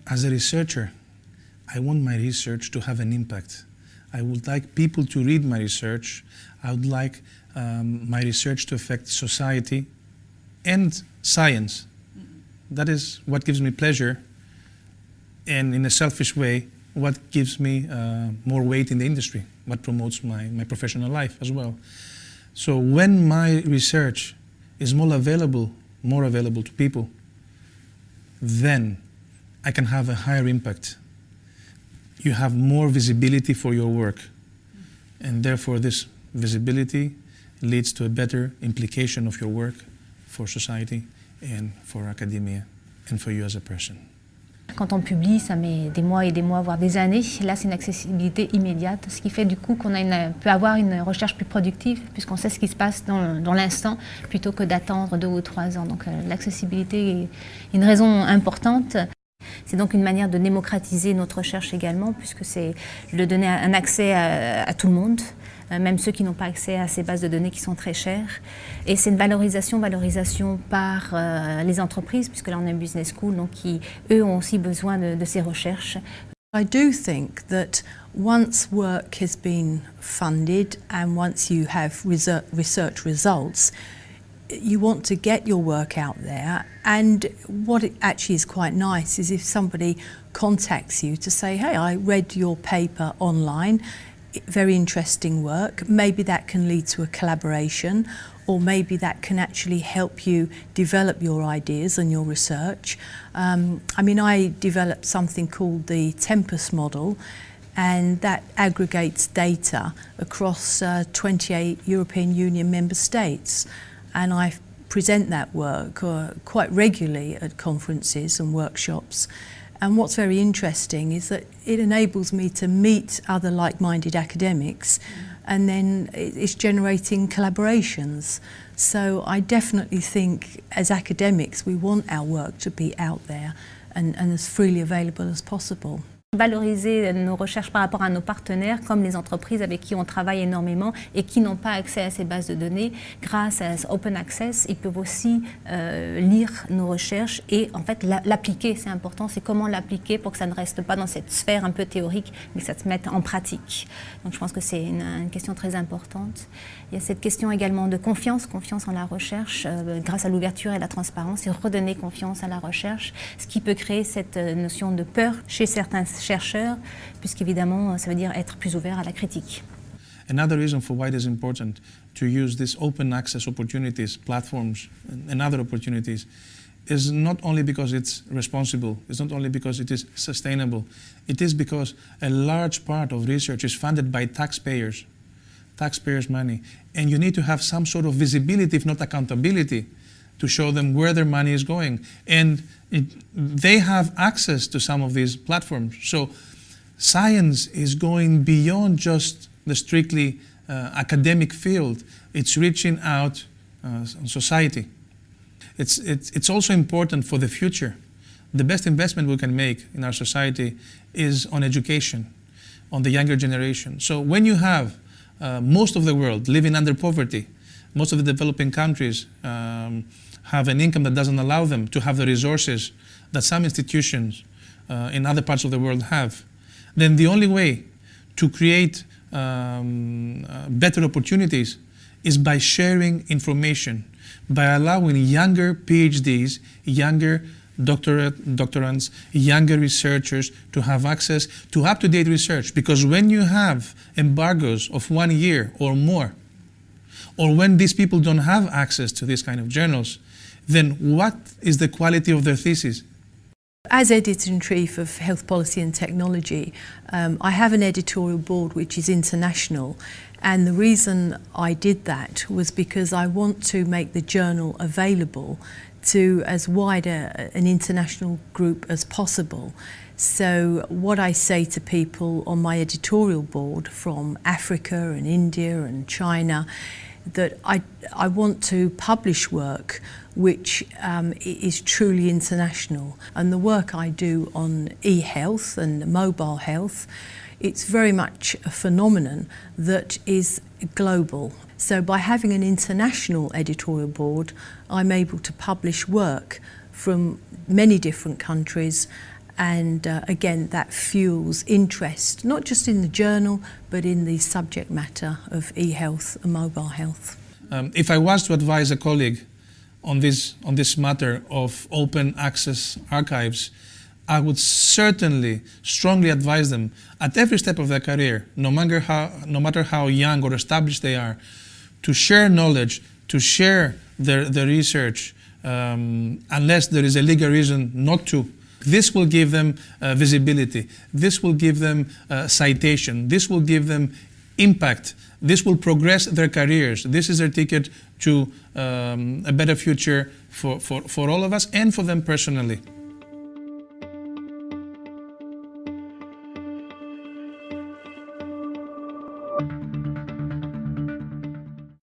As a researcher, I want my research to have an impact. I would like people to read my research. I would like my research to affect society and science. That is what gives me pleasure, and in a selfish way, what gives me more weight in the industry, what promotes my professional life as well. So when my research is more available to people, then I can have a higher impact. You have more visibility for your work, and therefore this visibility leads to a better implication of your work for society and for academia and for you as a person. Quand on publie, ça met des mois et des mois, voire des années. Là, c'est une accessibilité immédiate, ce qui fait du coup qu'on peut avoir une recherche plus productive, puisqu'on sait ce qui se passe dans l'instant, plutôt que d'attendre 2 ou 3 ans. Donc l'accessibilité est une raison importante. C'est donc une manière de démocratiser notre recherche également, puisque c'est de donner un accès à tout le monde, même ceux qui n'ont pas accès à ces bases de données qui sont très chères. Et c'est une valorisation par les entreprises, puisque là on a une business school, donc qui, eux, ont aussi besoin de ces recherches. I do think that once work has been funded and once you have research results, you want to get your work out there, and what it actually is quite nice is if somebody contacts you to say, hey, I read your paper online, very interesting work, maybe that can lead to a collaboration, or maybe that can actually help you develop your ideas and your research. I mean, I developed something called the Tempus model, and that aggregates data across 28 European Union member states. And I present that work quite regularly at conferences and workshops. And what's very interesting is that it enables me to meet other like-minded academics, and then it's generating collaborations. So I definitely think as academics we want our work to be out there and as freely available as possible. Valoriser nos recherches par rapport à nos partenaires, comme les entreprises avec qui on travaille énormément et qui n'ont pas accès à ces bases de données. Grâce à Open Access, ils peuvent aussi lire nos recherches et en fait l'appliquer. C'est important, c'est comment l'appliquer pour que ça ne reste pas dans cette sphère un peu théorique, mais que ça se mette en pratique. Donc je pense que c'est une question très importante. Il y a cette question également de confiance en la recherche, grâce à l'ouverture et la transparence, et redonner confiance à la recherche, ce qui peut créer cette notion de peur chez certains chercheurs, puisqu'évidemment, ça veut dire être plus ouvert à la critique. Another reason for why it is important to use these open access opportunities, platforms, and other opportunities is not only because it's responsible, it's not only because it is sustainable, it is because a large part of research is funded by taxpayers' money, and you need to have some sort of visibility, if not accountability, to show them where their money is going. And they have access to some of these platforms. So science is going beyond just the strictly academic field. It's reaching out society. It's also important for the future. The best investment we can make in our society is on education, on the younger generation. So when you have most of the world living under poverty, most of the developing countries have an income that doesn't allow them to have the resources that some institutions in other parts of the world have, then the only way to create better opportunities is by sharing information, by allowing younger PhDs, younger doctorants, younger researchers to have access to up-to-date research. Because when you have embargoes of 1 year or more, or when these people don't have access to these kind of journals, then what is the quality of their thesis? As Editor-in-Chief of Health Policy and Technology, I have an editorial board which is international, and the reason I did that was because I want to make the journal available to as wide an international group as possible. So what I say to people on my editorial board from Africa and India and China, that I want to publish work which is truly international. And the work I do on e-health and mobile health, it's very much a phenomenon that is global. So by having an international editorial board, I'm able to publish work from many different countries And again, that fuels interest, not just in the journal, but in the subject matter of e-health and mobile health. If I was to advise a colleague on this matter of open access archives, I would certainly strongly advise them at every step of their career, no matter how young or established they are, to share knowledge, to share their research, unless there is a legal reason not to. This will give them visibility. This will give them citation. This will give them impact. This will progress their careers. This is their ticket to a better future for all of us and for them personally.